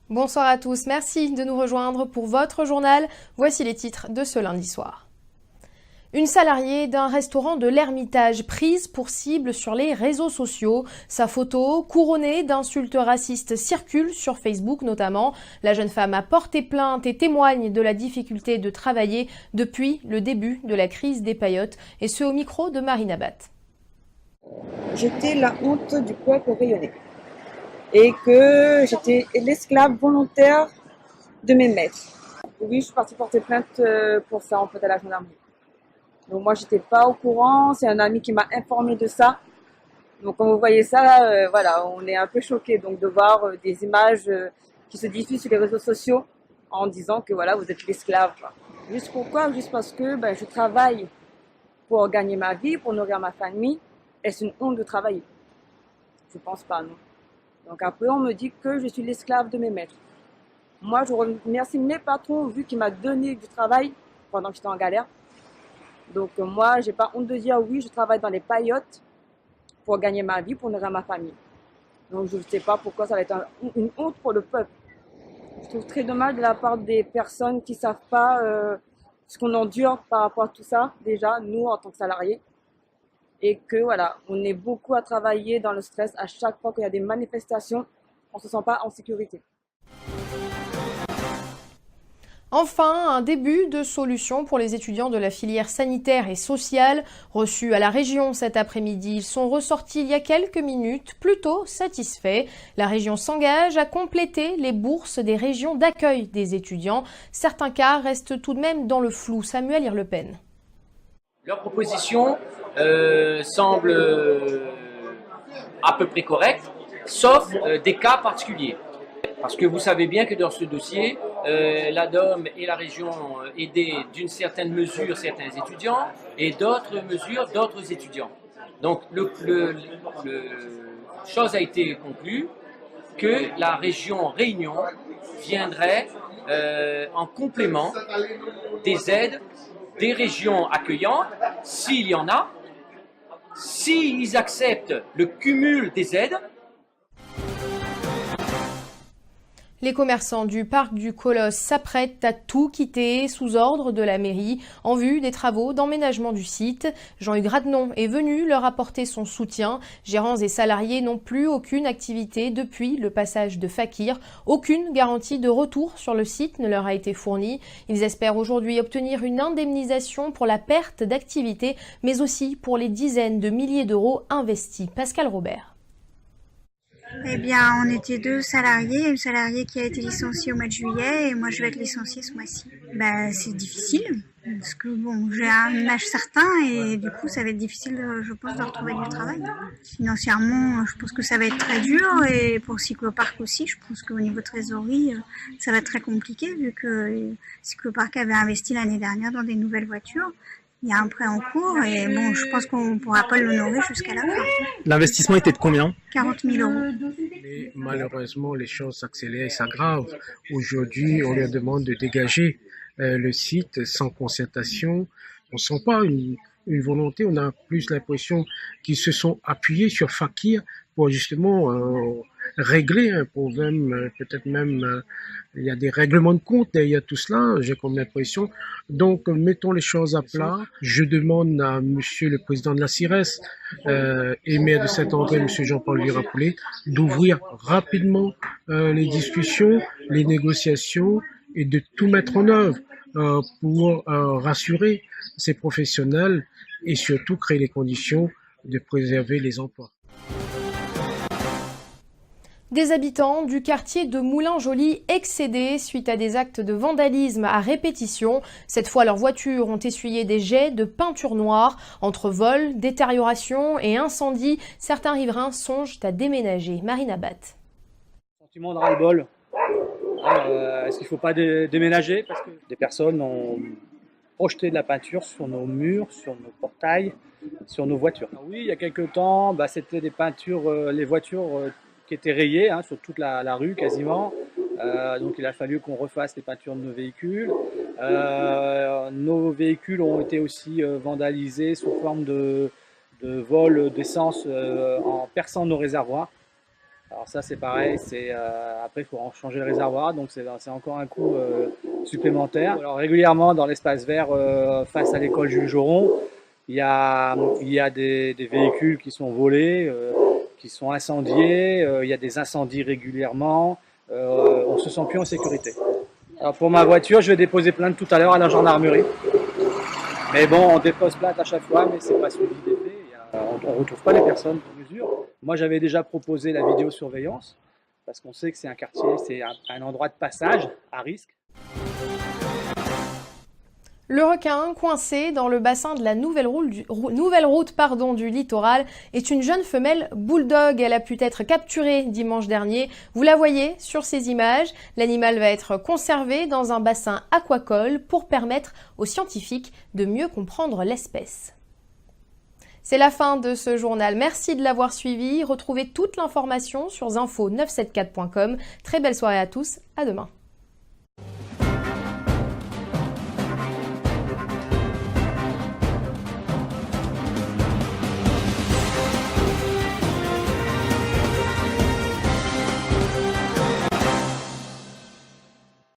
Bonsoir à tous, merci de nous rejoindre pour votre journal. Voici les titres de ce lundi soir. Une salariée d'un restaurant de l'Ermitage prise pour cible sur les réseaux sociaux. Sa photo, couronnée d'insultes racistes, circule sur Facebook notamment. La jeune femme a porté plainte et témoigne de la difficulté de travailler depuis le début de la crise des paillotes. Et ce au micro de Marina Bat. J'étais la honte du peuple rayonné et que j'étais l'esclave volontaire de mes maîtres. Oui, je suis partie porter plainte pour ça en fait à la gendarmerie. Donc moi j'étais pas au courant, c'est un ami qui m'a informé de ça. Donc quand vous voyez ça, voilà, on est un peu choqué donc de voir des images qui se diffusent sur les réseaux sociaux en disant que voilà vous êtes l'esclave. Juste pourquoi? Juste parce que je travaille pour gagner ma vie, pour nourrir ma famille. Est-ce une honte de travailler? Je pense pas, non. Donc après, on me dit que je suis l'esclave de mes maîtres. Moi, je remercie mes patrons vu qu'ils m'ont donné du travail pendant que j'étais en galère. Donc moi, j'ai pas honte de dire oui, je travaille dans les paillotes pour gagner ma vie, pour nourrir ma famille. Donc je ne sais pas pourquoi ça va être une honte pour le peuple. Je trouve très dommage de la part des personnes qui savent pas ce qu'on endure par rapport à tout ça, déjà, nous en tant que salariés. Et que voilà, on est beaucoup à travailler dans le stress à chaque fois qu'il y a des manifestations, on ne se sent pas en sécurité. Enfin, un début de solution pour les étudiants de la filière sanitaire et sociale. Reçus à la région cet après-midi, ils sont ressortis il y a quelques minutes, plutôt satisfaits. La région s'engage à compléter les bourses des régions d'accueil des étudiants. Certains cas restent tout de même dans le flou. Samuel Irlepen. Leur proposition semble à peu près correcte, sauf des cas particuliers. Parce que vous savez bien que dans ce dossier, l'ADOM et la région ont aidé d'une certaine mesure certains étudiants et d'autres mesures d'autres étudiants. Donc, chose a été conclue que la région Réunion viendrait en complément des aides des régions accueillantes, s'il y en a, s'ils acceptent le cumul des aides. Les commerçants du parc du Colosse s'apprêtent à tout quitter sous ordre de la mairie en vue des travaux d'emménagement du site. Jean-Hugues Radnon est venu leur apporter son soutien. Gérants et salariés n'ont plus aucune activité depuis le passage de Fakir. Aucune garantie de retour sur le site ne leur a été fournie. Ils espèrent aujourd'hui obtenir une indemnisation pour la perte d'activité, mais aussi pour les dizaines de milliers d'euros investis. Pascal Robert. Eh bien, on était deux salariés, une salariée qui a été licenciée au mois de juillet et moi je vais être licenciée ce mois-ci. C'est difficile parce que bon, j'ai un âge certain et du coup ça va être difficile, je pense, de retrouver du travail. Financièrement, je pense que ça va être très dur et pour Cyclopark aussi, je pense qu'au niveau trésorerie, ça va être très compliqué vu que Cyclopark avait investi l'année dernière dans des nouvelles voitures. Il y a un prêt en cours et bon, je pense qu'on ne pourra pas l'honorer jusqu'à la fin. L'investissement était de combien? 40 000 euros. Mais malheureusement, les choses s'accélèrent et s'aggravent. Aujourd'hui, on leur demande de dégager le site sans concertation. On ne sent pas une volonté, on a plus l'impression qu'ils se sont appuyés sur Fakir pour justement régler un problème, peut-être même il y a des règlements de compte derrière tout cela, j'ai comme l'impression. Donc mettons les choses à plat. Je demande à monsieur le président de la CIRES et maire de Saint-André, monsieur Jean-Paul Virapoulet, d'ouvrir rapidement les discussions, les négociations et de tout mettre en œuvre pour rassurer ces professionnels et surtout créer les conditions de préserver les emplois. Des habitants du quartier de Moulins-Joly excédés suite à des actes de vandalisme à répétition. Cette fois, leurs voitures ont essuyé des jets de peinture noire. Entre vols, détérioration et incendie, certains riverains songent à déménager. Marina Bat. Sentiment de ras-le-bol. Est-ce qu'il ne faut pas déménager? Parce que des personnes ont projeté de la peinture sur nos murs, sur nos portails, sur nos voitures. Oui, il y a quelques temps, c'était des peintures, les voitures qui étaient rayées sur toute la rue quasiment. Donc il a fallu qu'on refasse les peintures de nos véhicules. Nos véhicules ont été aussi vandalisés sous forme de vol d'essence en perçant nos réservoirs. Alors ça c'est pareil, après il faut en changer le réservoir, donc c'est encore un coût supplémentaire. Alors régulièrement dans l'espace vert face à l'école Jules Joron, il y a des véhicules qui sont volés, qui sont incendiés, il y a des incendies régulièrement, on ne se sent plus en sécurité. Alors pour ma voiture, je vais déposer plainte tout à l'heure à la gendarmerie. Mais bon, on dépose plainte à chaque fois, mais c'est pas suivi des faits. On ne retrouve pas les personnes pour mesure. Moi, j'avais déjà proposé la vidéosurveillance, parce qu'on sait que c'est un quartier, c'est un endroit de passage à risque. Le requin, coincé dans le bassin de la nouvelle route du littoral, est une jeune femelle bulldog. Elle a pu être capturée dimanche dernier. Vous la voyez sur ces images. L'animal va être conservé dans un bassin aquacole pour permettre aux scientifiques de mieux comprendre l'espèce. C'est la fin de ce journal. Merci de l'avoir suivi. Retrouvez toute l'information sur info974.com. Très belle soirée à tous. À demain.